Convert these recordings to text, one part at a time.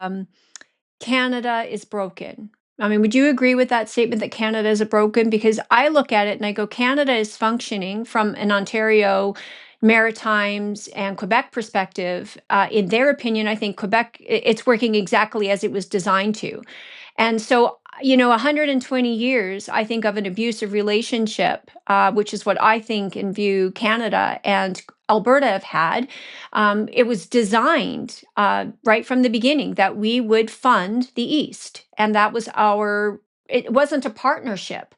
um, Canada is broken. I mean, would you agree with that statement that Canada is broken? Because I look at it and I go, Canada is functioning from an Ontario, Maritimes, and Quebec perspective. In their opinion, I think Quebec, it's working exactly as it was designed to. And so, 120 years, I think, of an abusive relationship, which is what I think and view Canada and Alberta have had. It was designed right from the beginning that we would fund the East. And that was it wasn't a partnership.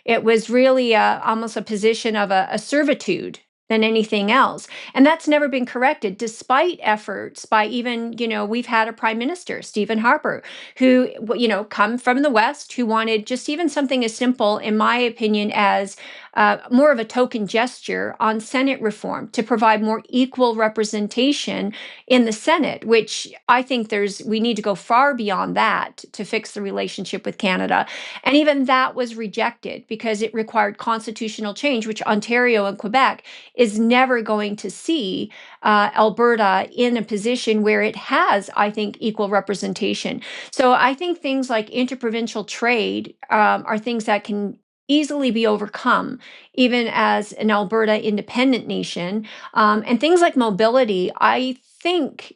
It was really almost a position of a servitude than anything else. And that's never been corrected, despite efforts by even, we've had a prime minister, Stephen Harper, who, come from the West, who wanted just even something as simple, in my opinion, as more of a token gesture on Senate reform to provide more equal representation in the Senate, which I think we need to go far beyond that to fix the relationship with Canada. And even that was rejected because it required constitutional change, which Ontario and Quebec is never going to see Alberta in a position where it has, I think, equal representation. So I think things like interprovincial trade are things that can easily be overcome, even as an Alberta independent nation. And things like mobility, I think,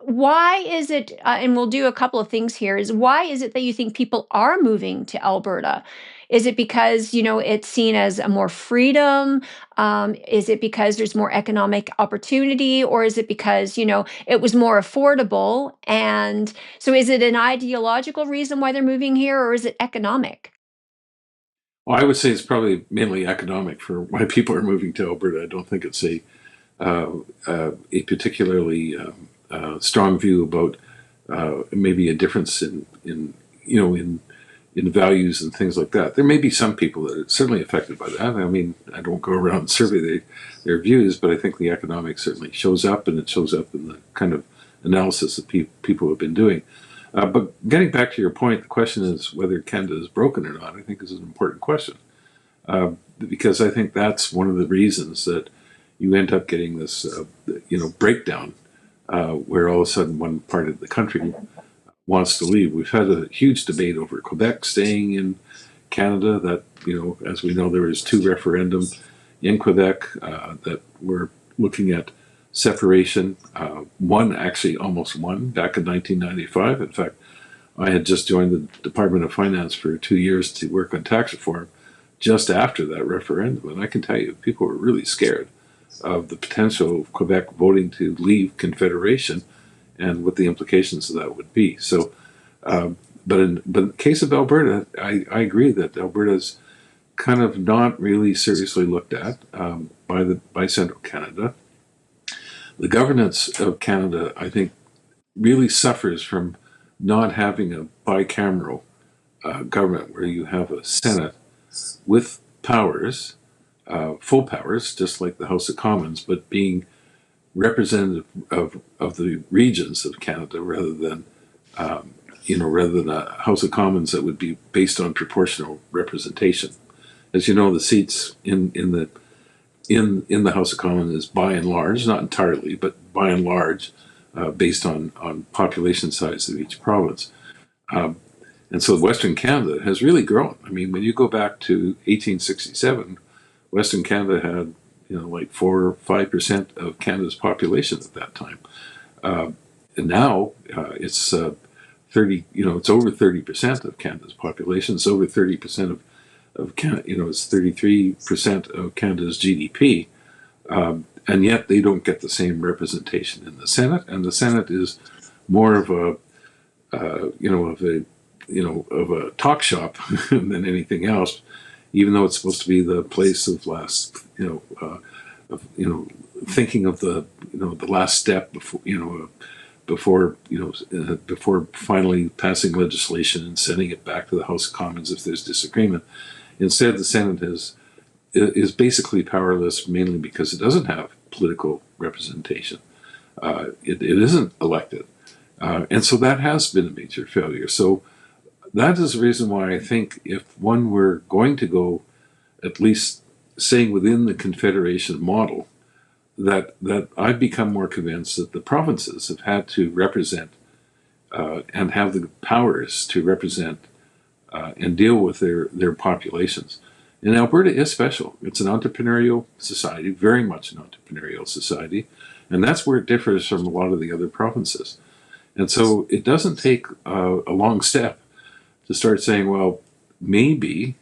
why is it, and we'll do a couple of things here, is why is it that you think people are moving to Alberta? Is it because, it's seen as a more freedom? Is it because there's more economic opportunity? Or is it because, it was more affordable? And so is it an ideological reason why they're moving here, or is it economic? Well, I would say it's probably mainly economic for why people are moving to Alberta. I don't think it's a particularly strong view about maybe a difference in values and things like that. There may be some people that are certainly affected by that. I mean, I don't go around and survey their views, but I think the economics certainly shows up, and it shows up in the kind of analysis that people have been doing. But getting back to your point, the question is whether Canada is broken or not. I think is an important question because I think that's one of the reasons that you end up getting this, breakdown where all of a sudden one part of the country wants to leave. We've had a huge debate over Quebec staying in Canada. That as we know, there was two referendums in Quebec that were looking at separation. One actually almost won back in 1995. In fact, I had just joined the Department of Finance for 2 years to work on tax reform just after that referendum. And I can tell you, people were really scared of the potential of Quebec voting to leave Confederation and what the implications of that would be. So, but in the case of Alberta, I agree that Alberta's kind of not really seriously looked at by Central Canada. The governance of Canada, I think, really suffers from not having a bicameral government where you have a Senate with powers, full powers, just like the House of Commons, but being representative of the regions of Canada rather than a House of Commons that would be based on proportional representation. As you know, the seats in the House of Commons is by and large, not entirely, but by and large, based on population size of each province. And so Western Canada has really grown. I mean, when you go back to 1867, Western Canada had like 4 or 5% of Canada's population at that time. And now it's 30. It's over 30% of Canada's population. It's over 30% of Canada. It's 33% of Canada's GDP. And yet they don't get the same representation in the Senate. And the Senate is more of a talk shop than anything else, even though it's supposed to be the place of last, thinking of the last step before finally passing legislation and sending it back to the House of Commons if there's disagreement. Instead, the Senate is basically powerless, mainly because it doesn't have political representation. It isn't elected, and so that has been a major failure. So that is the reason why I think if one were going to go, at least staying within the Confederation model, that I've become more convinced that the provinces have had to represent and have the powers to represent and deal with their populations. And Alberta is special. It's an entrepreneurial society, very much an entrepreneurial society, and that's where it differs from a lot of the other provinces. And so it doesn't take a long step to start saying, well, maybe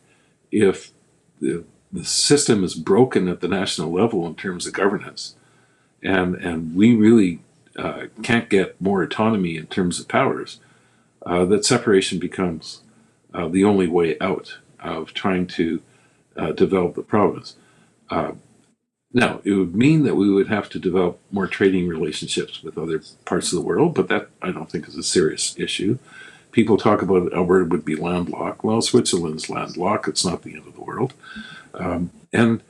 if the system is broken at the national level in terms of governance, and we really can't get more autonomy in terms of powers, that separation becomes the only way out of trying to develop the province. Now, it would mean that we would have to develop more trading relationships with other parts of the world, but that I don't think is a serious issue. People talk about Alberta would be landlocked. Well, Switzerland's landlocked. It's not the end of the world. And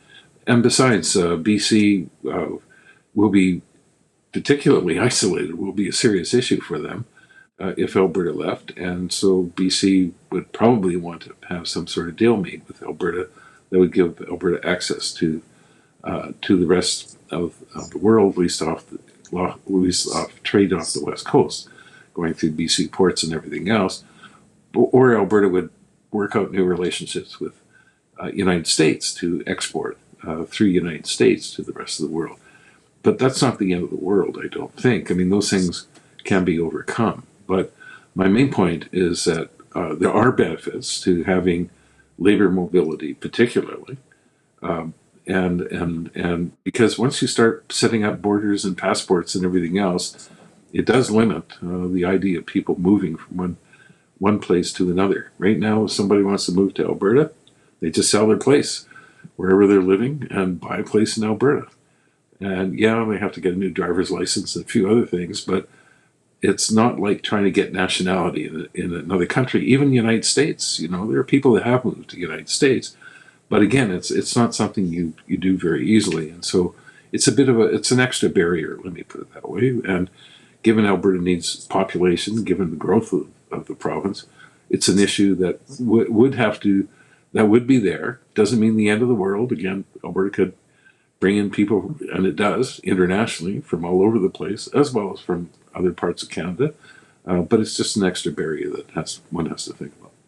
besides, BC will be particularly isolated, will be a serious issue for them if Alberta left. And so BC would probably want to have some sort of deal made with Alberta that would give Alberta access to the rest of the world, at least off trade off the west coast, going through BC ports and everything else. Or Alberta would work out new relationships with United States to export through United States to the rest of the world. But that's not the end of the world, I don't think. I mean, those things can be overcome. But my main point is that there are benefits to having labor mobility, particularly. And because once you start setting up borders and passports and everything else, it does limit the idea of people moving from one place to another. Right now, if somebody wants to move to Alberta, they just sell their place wherever they're living and buy a place in Alberta. And yeah, they have to get a new driver's license and a few other things, but it's not like trying to get nationality in another country. Even the United States, there are people that have moved to the United States, but again, it's not something you do very easily, and so it's it's an extra barrier. Let me put it that way. And given Alberta needs population, given the growth of the province, it's an issue that would be there. Doesn't mean the end of the world. Again, Alberta could bring in people, and it does internationally from all over the place, as well as from other parts of Canada. But it's just an extra barrier that one has to think about.